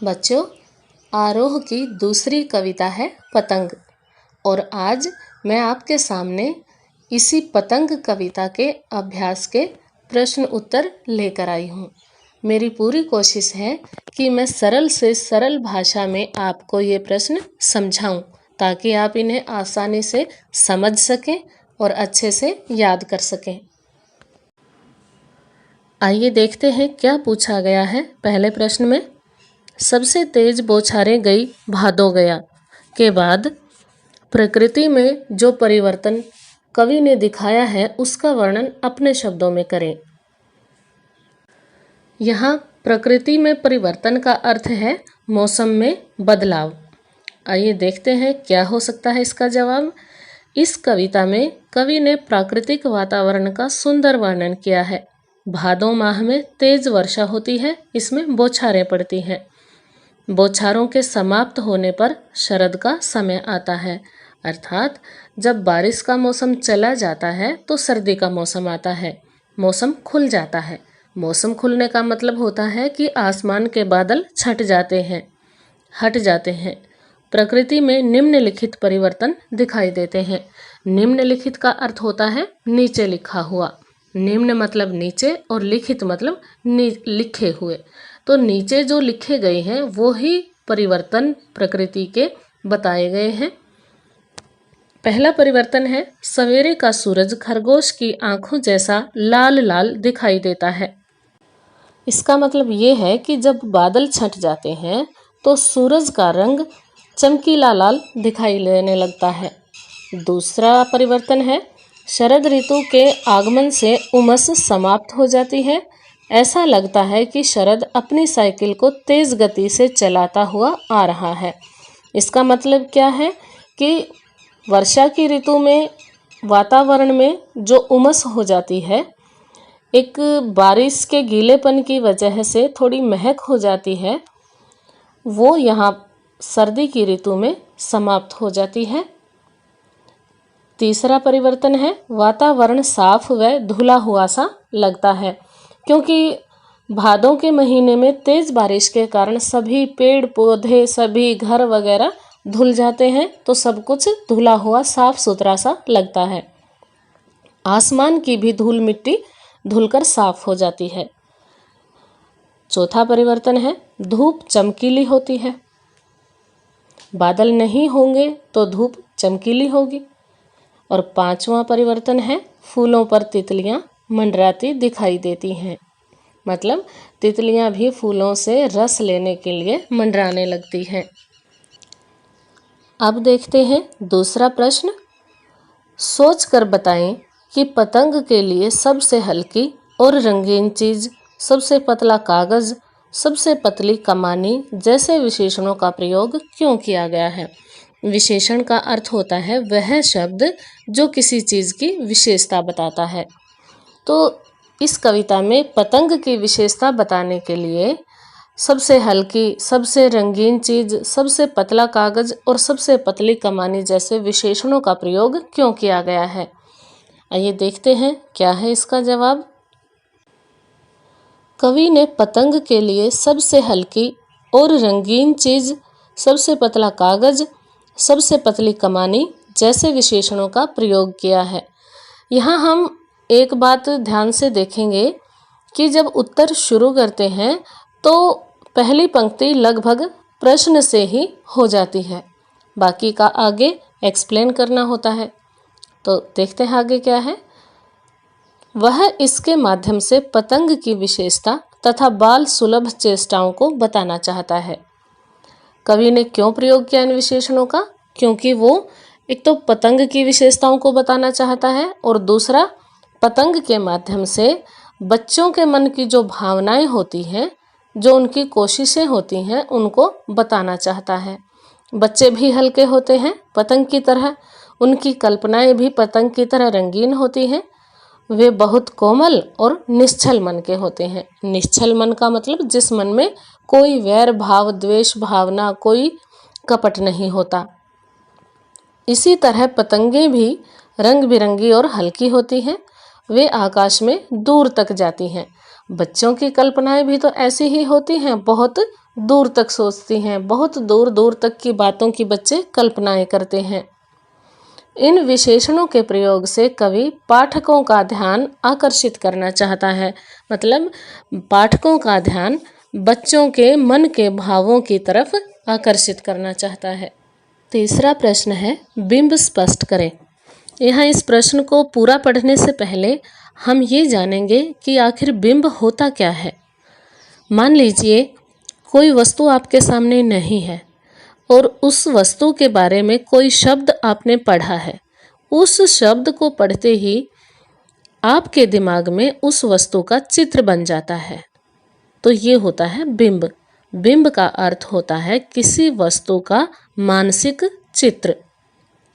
बच्चों, आरोह की दूसरी कविता है पतंग। और आज मैं आपके सामने इसी पतंग कविता के अभ्यास के प्रश्न उत्तर लेकर आई हूँ। मेरी पूरी कोशिश है कि मैं सरल से सरल भाषा में आपको ये प्रश्न समझाऊं, ताकि आप इन्हें आसानी से समझ सकें और अच्छे से याद कर सकें। आइए देखते हैं क्या पूछा गया है। पहले प्रश्न में, सबसे तेज बौछारें गई भादो गया के बाद प्रकृति में जो परिवर्तन कवि ने दिखाया है उसका वर्णन अपने शब्दों में करें। यहाँ प्रकृति में परिवर्तन का अर्थ है मौसम में बदलाव। आइए देखते हैं क्या हो सकता है इसका जवाब। इस कविता में कवि ने प्राकृतिक वातावरण का सुंदर वर्णन किया है। भादो माह में तेज वर्षा होती है, इसमें बौछारें पड़ती हैं। बौछारों के समाप्त होने पर शरद का समय आता है, अर्थात जब बारिश का मौसम चला जाता है तो सर्दी का मौसम आता है। मौसम खुल जाता है। मौसम खुलने का मतलब होता है कि आसमान के बादल छट जाते हैं, हट जाते हैं। प्रकृति में निम्नलिखित परिवर्तन दिखाई देते हैं। निम्नलिखित का अर्थ होता है नीचे लिखा हुआ। निम्न मतलब नीचे और लिखित मतलब लिखे हुए। तो नीचे जो लिखे गए हैं वो ही परिवर्तन प्रकृति के बताए गए हैं। पहला परिवर्तन है, सवेरे का सूरज खरगोश की आंखों जैसा लाल लाल दिखाई देता है। इसका मतलब ये है कि जब बादल छट जाते हैं तो सूरज का रंग चमकीला लाल दिखाई देने लगता है। दूसरा परिवर्तन है, शरद ऋतु के आगमन से उमस समाप्त हो जाती है। ऐसा लगता है कि शरद अपनी साइकिल को तेज गति से चलाता हुआ आ रहा है। इसका मतलब क्या है कि वर्षा की ऋतु में वातावरण में जो उमस हो जाती है, एक बारिश के गीलेपन की वजह से थोड़ी महक हो जाती है, वो यहाँ सर्दी की ऋतु में समाप्त हो जाती है। तीसरा परिवर्तन है, वातावरण साफ व धुला हुआ सा लगता है, क्योंकि भादों के महीने में तेज बारिश के कारण सभी पेड़ पौधे, सभी घर वगैरह धुल जाते हैं, तो सब कुछ धुला हुआ साफ सुथरा सा लगता है। आसमान की भी धूल मिट्टी धुलकर साफ हो जाती है। चौथा परिवर्तन है, धूप चमकीली होती है। बादल नहीं होंगे तो धूप चमकीली होगी। और पांचवा परिवर्तन है, फूलों पर तितलियां मंडराती दिखाई देती हैं। मतलब तितलियां भी फूलों से रस लेने के लिए मंडराने लगती हैं। अब देखते हैं दूसरा प्रश्न। सोच कर बताएं कि पतंग के लिए सबसे हल्की और रंगीन चीज, सबसे पतला कागज, सबसे पतली कमानी जैसे विशेषणों का प्रयोग क्यों किया गया है। विशेषण का अर्थ होता है वह शब्द जो किसी चीज की विशेषता बताता है। तो इस कविता में पतंग की विशेषता बताने के लिए सबसे हल्की, सबसे रंगीन चीज, सबसे पतला कागज और सबसे पतली कमानी जैसे विशेषणों का प्रयोग क्यों किया गया है। आइए देखते हैं क्या है इसका जवाब। कवि ने पतंग के लिए सबसे हल्की और रंगीन चीज, सबसे पतला कागज, सबसे पतली कमानी जैसे विशेषणों का प्रयोग किया है। यहाँ हम एक बात ध्यान से देखेंगे कि जब उत्तर शुरू करते हैं तो पहली पंक्ति लगभग प्रश्न से ही हो जाती है, बाकी का आगे एक्सप्लेन करना होता है। तो देखते हैं आगे क्या है। वह इसके माध्यम से पतंग की विशेषता तथा बाल सुलभ चेष्टाओं को बताना चाहता है। कवि ने क्यों प्रयोग किया इन विशेषणों का? क्योंकि वो एक तो पतंग की विशेषताओं को बताना चाहता है और दूसरा पतंग के माध्यम से बच्चों के मन की जो भावनाएं होती हैं, जो उनकी कोशिशें होती हैं, उनको बताना चाहता है। बच्चे भी हल्के होते हैं पतंग की तरह, उनकी कल्पनाएं भी पतंग की तरह रंगीन होती हैं। वे बहुत कोमल और निश्चल मन के होते हैं। निश्चल मन का मतलब जिस मन में कोई वैर भाव, द्वेष भावना, कोई कपट नहीं होता। इसी तरह पतंगें भी रंग बिरंगी और हल्की होती हैं। वे आकाश में दूर तक जाती हैं। बच्चों की कल्पनाएं भी तो ऐसी ही होती हैं, बहुत दूर तक सोचती हैं, बहुत दूर दूर तक की बातों की बच्चे कल्पनाएं करते हैं। इन विशेषणों के प्रयोग से कवि पाठकों का ध्यान आकर्षित करना चाहता है, मतलब पाठकों का ध्यान बच्चों के मन के भावों की तरफ आकर्षित करना चाहता है। तीसरा प्रश्न है, बिंब स्पष्ट करें। यहाँ इस प्रश्न को पूरा पढ़ने से पहले हम ये जानेंगे कि आखिर बिंब होता क्या है। मान लीजिए कोई वस्तु आपके सामने नहीं है और उस वस्तु के बारे में कोई शब्द आपने पढ़ा है। उस शब्द को पढ़ते ही आपके दिमाग में उस वस्तु का चित्र बन जाता है, तो ये होता है बिंब। बिंब का अर्थ होता है किसी वस्तु का मानसिक चित्र।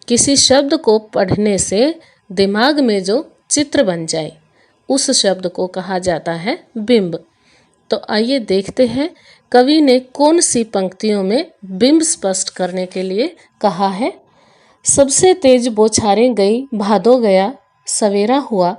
किसी शब्द को पढ़ने से दिमाग में जो चित्र बन जाए, उस शब्द को कहा जाता है बिंब। तो आइए देखते हैं कवि ने कौन सी पंक्तियों में बिंब स्पष्ट करने के लिए कहा है। सबसे तेज बौछारें गई, भादो गया, सवेरा हुआ,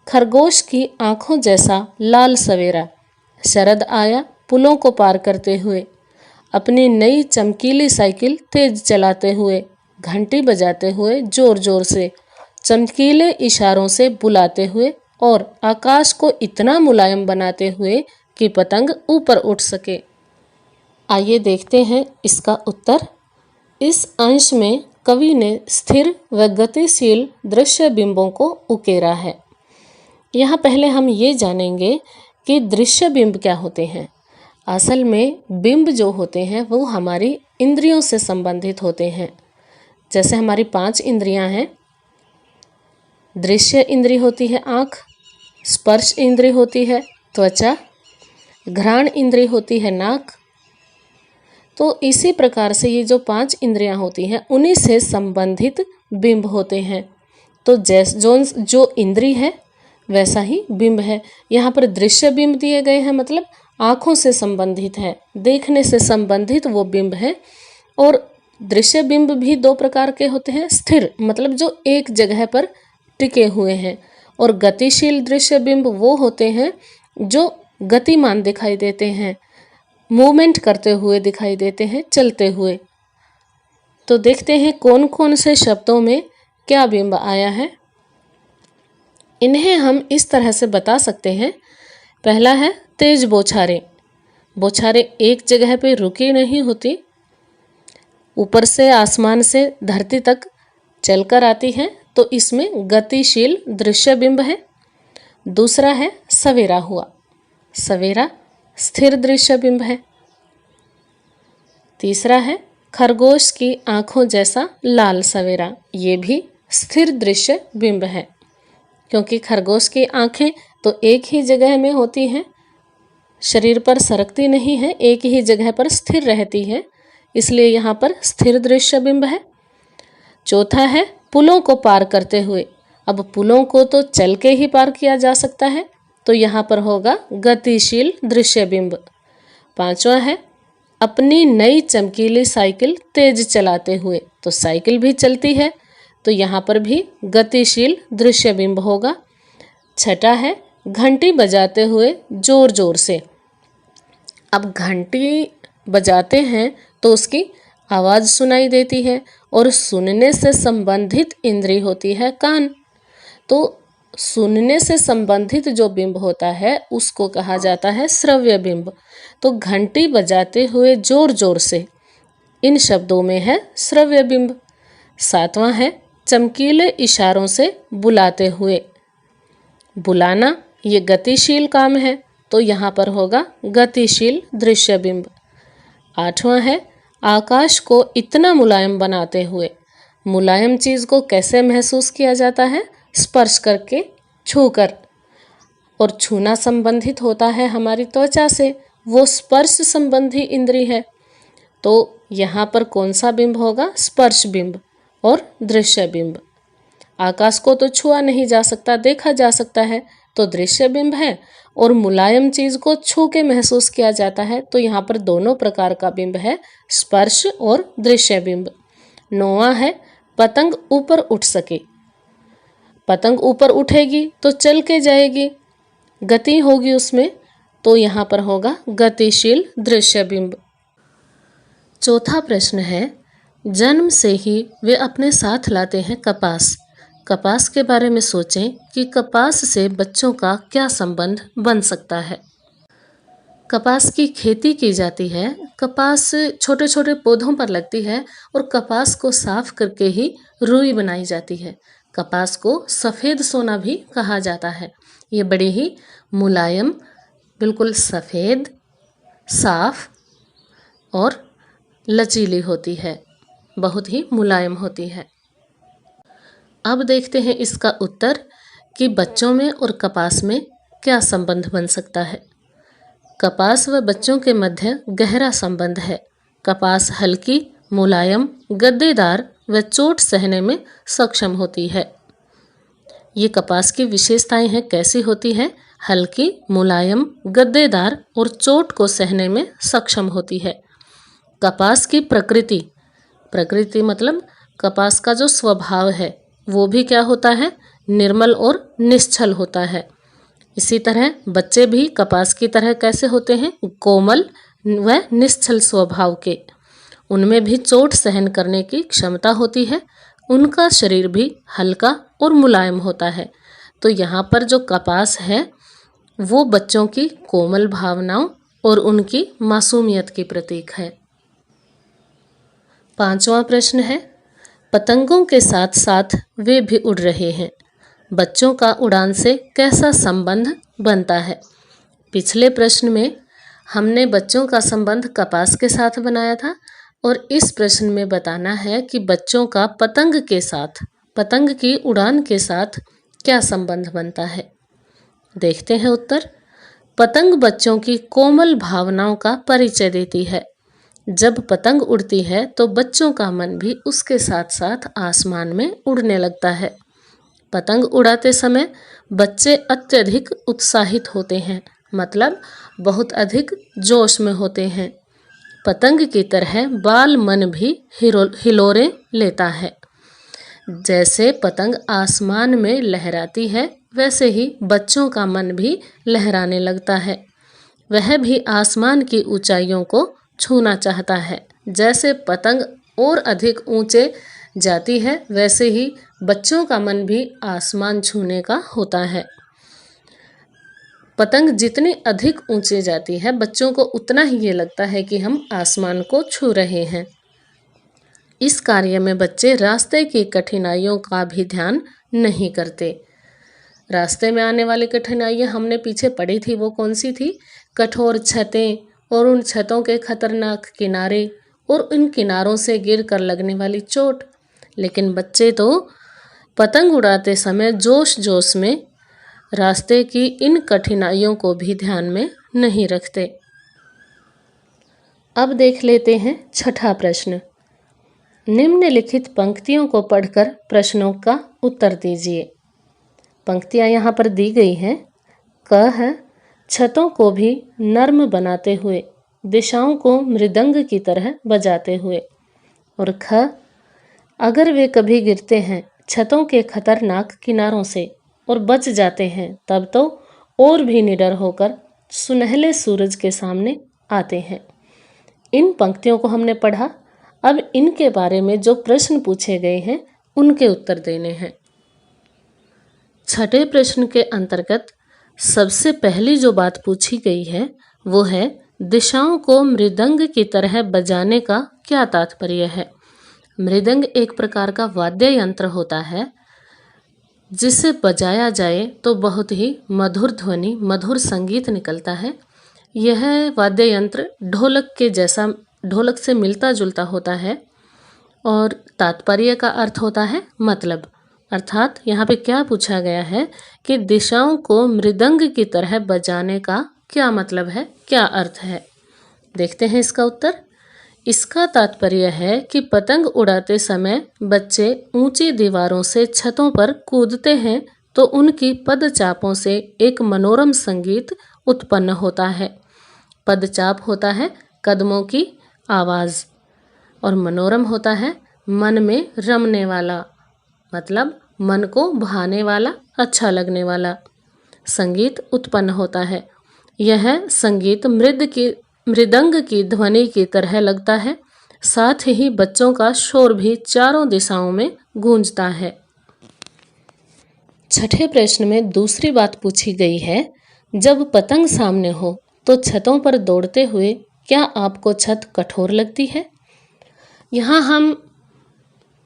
खरगोश की आंखों जैसा लाल सवेरा, शरद आया पुलों को पार करते हुए, अपनी नई चमकीली साइकिल तेज चलाते हुए, घंटी बजाते हुए जोर जोर से, चमकीले इशारों से बुलाते हुए और आकाश को इतना मुलायम बनाते हुए कि पतंग ऊपर उठ सके। आइए देखते हैं इसका उत्तर। इस अंश में कवि ने स्थिर व गतिशील दृश्य बिंबों को उकेरा है। यहाँ पहले हम ये जानेंगे कि दृश्य बिंब क्या होते हैं। असल में बिंब जो होते हैं वो हमारी इंद्रियों से संबंधित होते हैं। जैसे हमारी 5 इंद्रियां हैं। दृश्य इंद्रिय होती है आँख, स्पर्श इंद्रिय होती है त्वचा, घ्राण इंद्रिय होती है नाक। तो इसी प्रकार से ये जो 5 इंद्रियां होती हैं उन्हीं से संबंधित बिंब होते हैं। तो जो इंद्रिय है वैसा ही बिंब है। यहाँ पर दृश्य बिंब दिए गए हैं, मतलब आँखों से संबंधित है, देखने से संबंधित वो बिंब है। और दृश्य बिंब भी 2 प्रकार के होते हैं। स्थिर मतलब जो एक जगह पर टिके हुए हैं, और गतिशील दृश्य बिंब वो होते हैं जो गतिमान दिखाई देते हैं, मूवमेंट करते हुए दिखाई देते हैं, चलते हुए। तो देखते हैं कौन कौन से शब्दों में क्या बिंब आया है। इन्हें हम इस तरह से बता सकते हैं। पहला है तेज बौछारें। बौछारें एक जगह पे रुकी नहीं होती, ऊपर से आसमान से धरती तक चलकर आती हैं, तो इसमें गतिशील दृश्य बिंब है। दूसरा है सवेरा हुआ। सवेरा स्थिर दृश्य बिंब है। तीसरा है खरगोश की आंखों जैसा लाल सवेरा। ये भी स्थिर दृश्य बिंब है, क्योंकि खरगोश की आंखें तो एक ही जगह में होती हैं, शरीर पर सरकती नहीं है, एक ही जगह पर स्थिर रहती है, इसलिए यहाँ पर स्थिर दृश्य बिंब है। चौथा है पुलों को पार करते हुए। अब पुलों को तो चल के ही पार किया जा सकता है, तो यहाँ पर होगा गतिशील दृश्य बिंब। पांचवा है अपनी नई चमकीली साइकिल तेज चलाते हुए। तो साइकिल भी चलती है, तो यहाँ पर भी गतिशील दृश्य बिंब होगा। छठा है घंटी बजाते हुए जोर जोर से। अब घंटी बजाते हैं तो उसकी आवाज़ सुनाई देती है, और सुनने से संबंधित इंद्रिय होती है कान। तो सुनने से संबंधित जो बिंब होता है उसको कहा जाता है श्रव्य बिंब। तो घंटी बजाते हुए जोर जोर से, इन शब्दों में है श्रव्य बिंब। सातवां है चमकीले इशारों से बुलाते हुए। बुलाना ये गतिशील काम है, तो यहाँ पर होगा गतिशील दृश्य बिंब। आठवां है आकाश को इतना मुलायम बनाते हुए। मुलायम चीज़ को कैसे महसूस किया जाता है? स्पर्श करके, छूकर। और छूना संबंधित होता है हमारी त्वचा से, वो स्पर्श संबंधी इंद्रिय है। तो यहाँ पर कौन सा बिंब होगा? स्पर्श बिंब और दृश्य बिंब। आकाश को तो छुआ नहीं जा सकता, देखा जा सकता है, तो दृश्य बिंब है। और मुलायम चीज़ को छू के महसूस किया जाता है, तो यहाँ पर दोनों प्रकार का बिंब है, स्पर्श और दृश्य बिंब। नौवां है पतंग ऊपर उठ सके। पतंग ऊपर उठेगी तो चल के जाएगी, गति होगी उसमें, तो यहाँ पर होगा गतिशील दृश्य बिंब। चौथा प्रश्न है, जन्म से ही वे अपने साथ लाते हैं कपास। कपास के बारे में सोचें कि कपास से बच्चों का क्या संबंध बन सकता है। कपास की खेती की जाती है, कपास छोटे छोटे पौधों पर लगती है और कपास को साफ करके ही रुई बनाई जाती है। कपास को सफ़ेद सोना भी कहा जाता है। ये बड़ी ही मुलायम, बिल्कुल सफ़ेद, साफ और लचीली होती है, बहुत ही मुलायम होती है। अब देखते हैं इसका उत्तर कि बच्चों में और कपास में क्या संबंध बन सकता है। कपास व बच्चों के मध्य गहरा संबंध है। कपास हल्की, मुलायम, गद्देदार व चोट सहने में सक्षम होती है। ये कपास की विशेषताएं हैं, कैसी होती है? हल्की, मुलायम, गद्देदार और चोट को सहने में सक्षम होती है। कपास की प्रकृति मतलब कपास का जो स्वभाव है वो भी क्या होता है? निर्मल और निश्चल होता है। इसी तरह बच्चे भी कपास की तरह कैसे होते हैं? कोमल व निश्चल स्वभाव के। उनमें भी चोट सहन करने की क्षमता होती है। उनका शरीर भी हल्का और मुलायम होता है। तो यहाँ पर जो कपास है वो बच्चों की कोमल भावनाओं और उनकी मासूमियत की प्रतीक है। पांचवा प्रश्न है, पतंगों के साथ साथ वे भी उड़ रहे हैं। बच्चों का उड़ान से कैसा संबंध बनता है? पिछले प्रश्न में हमने बच्चों का संबंध कपास के साथ बनाया था और इस प्रश्न में बताना है कि बच्चों का पतंग के साथ, पतंग की उड़ान के साथ क्या संबंध बनता है। देखते हैं उत्तर। पतंग बच्चों की कोमल भावनाओं का परिचय देती है। जब पतंग उड़ती है तो बच्चों का मन भी उसके साथ साथ आसमान में उड़ने लगता है। पतंग उड़ाते समय बच्चे अत्यधिक उत्साहित होते हैं, मतलब बहुत अधिक जोश में होते हैं। पतंग की तरह बाल मन भी हिलोरे लेता है। जैसे पतंग आसमान में लहराती है वैसे ही बच्चों का मन भी लहराने लगता है। वह भी आसमान की ऊंचाइयों को छूना चाहता है। जैसे पतंग और अधिक ऊंचे जाती है वैसे ही बच्चों का मन भी आसमान छूने का होता है। पतंग जितनी अधिक ऊंचे जाती है बच्चों को उतना ही ये लगता है कि हम आसमान को छू रहे हैं। इस कार्य में बच्चे रास्ते की कठिनाइयों का भी ध्यान नहीं करते। रास्ते में आने वाली कठिनाइयाँ हमने पीछे पढ़ी थी, वो कौन सी थी? कठोर छतें और उन छतों के खतरनाक किनारे और उन किनारों से गिर कर लगने वाली चोट। लेकिन बच्चे तो पतंग उड़ाते समय जोश जोश में रास्ते की इन कठिनाइयों को भी ध्यान में नहीं रखते। अब देख लेते हैं छठा प्रश्न। निम्नलिखित पंक्तियों को पढ़कर प्रश्नों का उत्तर दीजिए। पंक्तियां यहाँ पर दी गई हैं। क है, छतों को भी नर्म बनाते हुए, दिशाओं को मृदंग की तरह बजाते हुए। और ख, अगर वे कभी गिरते हैं छतों के खतरनाक किनारों से और बच जाते हैं तब तो और भी निडर होकर सुनहले सूरज के सामने आते हैं। इन पंक्तियों को हमने पढ़ा। अब इनके बारे में जो प्रश्न पूछे गए हैं उनके उत्तर देने हैं। छठे प्रश्न के अंतर्गत सबसे पहली जो बात पूछी गई है वो है, दिशाओं को मृदंग की तरह बजाने का क्या तात्पर्य है। मृदंग एक प्रकार का वाद्य यंत्र होता है जिसे बजाया जाए तो बहुत ही मधुर ध्वनि, मधुर संगीत निकलता है। यह वाद्य यंत्र ढोलक के जैसा, ढोलक से मिलता जुलता होता है और तात्पर्य का अर्थ होता है मतलब। अर्थात यहाँ पे क्या पूछा गया है कि दिशाओं को मृदंग की तरह बजाने का क्या मतलब है, क्या अर्थ है। देखते हैं इसका उत्तर। इसका तात्पर्य है कि पतंग उड़ाते समय बच्चे ऊंची दीवारों से छतों पर कूदते हैं तो उनकी पदचापों से एक मनोरम संगीत उत्पन्न होता है। पदचाप होता है कदमों की आवाज़ और मनोरम होता है मन में रमने वाला, मतलब मन को भाने वाला, अच्छा लगने वाला। संगीत उत्पन्न होता है। यह संगीत मृदंग की ध्वनि की तरह लगता है। साथ ही बच्चों का शोर भी चारों दिशाओं में गूंजता है। छठे प्रश्न में दूसरी बात पूछी गई है, जब पतंग सामने हो तो छतों पर दौड़ते हुए क्या आपको छत कठोर लगती है? यहाँ हम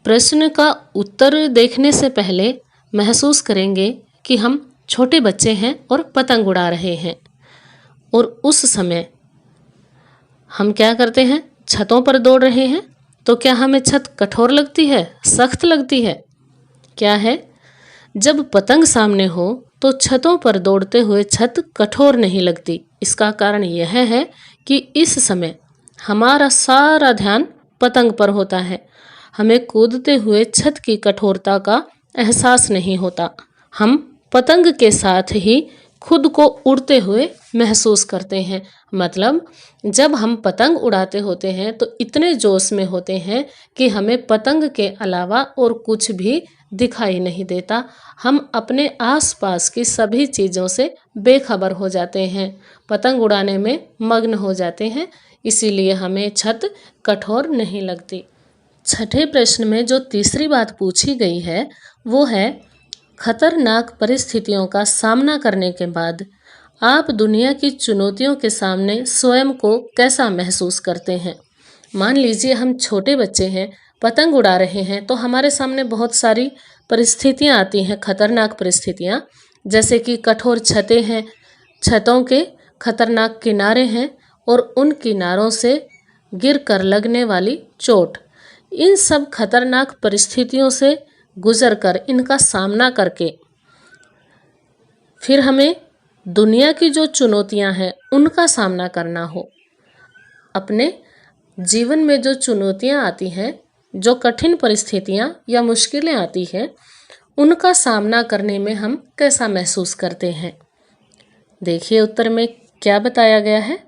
प्रश्न का उत्तर देखने से पहले महसूस करेंगे कि हम छोटे बच्चे हैं और पतंग उड़ा रहे हैं, और उस समय हम क्या करते हैं, छतों पर दौड़ रहे हैं। तो क्या हमें छत कठोर लगती है, सख्त लगती है? क्या है, जब पतंग सामने हो तो छतों पर दौड़ते हुए छत कठोर नहीं लगती। इसका कारण यह है कि इस समय हमारा सारा ध्यान पतंग पर होता है। हमें कूदते हुए छत की कठोरता का एहसास नहीं होता। हम पतंग के साथ ही खुद को उड़ते हुए महसूस करते हैं। मतलब जब हम पतंग उड़ाते होते हैं तो इतने जोश में होते हैं कि हमें पतंग के अलावा और कुछ भी दिखाई नहीं देता। हम अपने आसपास की सभी चीज़ों से बेखबर हो जाते हैं, पतंग उड़ाने में मग्न हो जाते हैं। इसीलिए हमें छत कठोर नहीं लगती। छठे प्रश्न में जो तीसरी बात पूछी गई है वो है, खतरनाक परिस्थितियों का सामना करने के बाद आप दुनिया की चुनौतियों के सामने स्वयं को कैसा महसूस करते हैं? मान लीजिए हम छोटे बच्चे हैं, पतंग उड़ा रहे हैं, तो हमारे सामने बहुत सारी परिस्थितियां आती हैं, खतरनाक परिस्थितियां, जैसे कि कठोर छतें हैं, छतों के खतरनाक किनारे हैं और उन किनारों से गिर कर लगने वाली चोट। इन सब खतरनाक परिस्थितियों से गुजरकर, इनका सामना करके फिर हमें दुनिया की जो चुनौतियां हैं उनका सामना करना हो। अपने जीवन में जो चुनौतियां आती हैं, जो कठिन परिस्थितियां या मुश्किलें आती हैं, उनका सामना करने में हम कैसा महसूस करते हैं? देखिए उत्तर में क्या बताया गया है।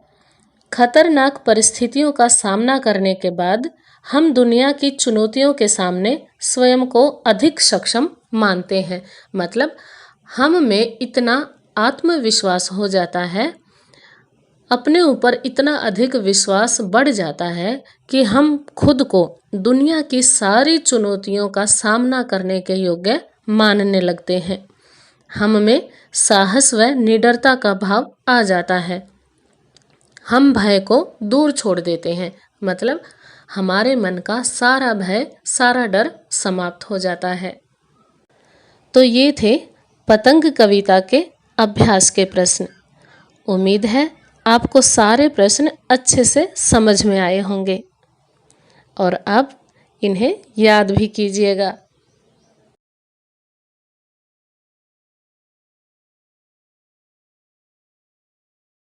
खतरनाक परिस्थितियों का सामना करने के बाद हम दुनिया की चुनौतियों के सामने स्वयं को अधिक सक्षम मानते हैं। मतलब हम में इतना आत्मविश्वास हो जाता है, अपने ऊपर इतना अधिक विश्वास बढ़ जाता है कि हम खुद को दुनिया की सारी चुनौतियों का सामना करने के योग्य मानने लगते हैं। हम में साहस व निडरता का भाव आ जाता है। हम भय को दूर छोड़ देते हैं। मतलब हमारे मन का सारा भय, सारा डर समाप्त हो जाता है। तो ये थे पतंग कविता के अभ्यास के प्रश्न। उम्मीद है आपको सारे प्रश्न अच्छे से समझ में आए होंगे और आप इन्हें याद भी कीजिएगा।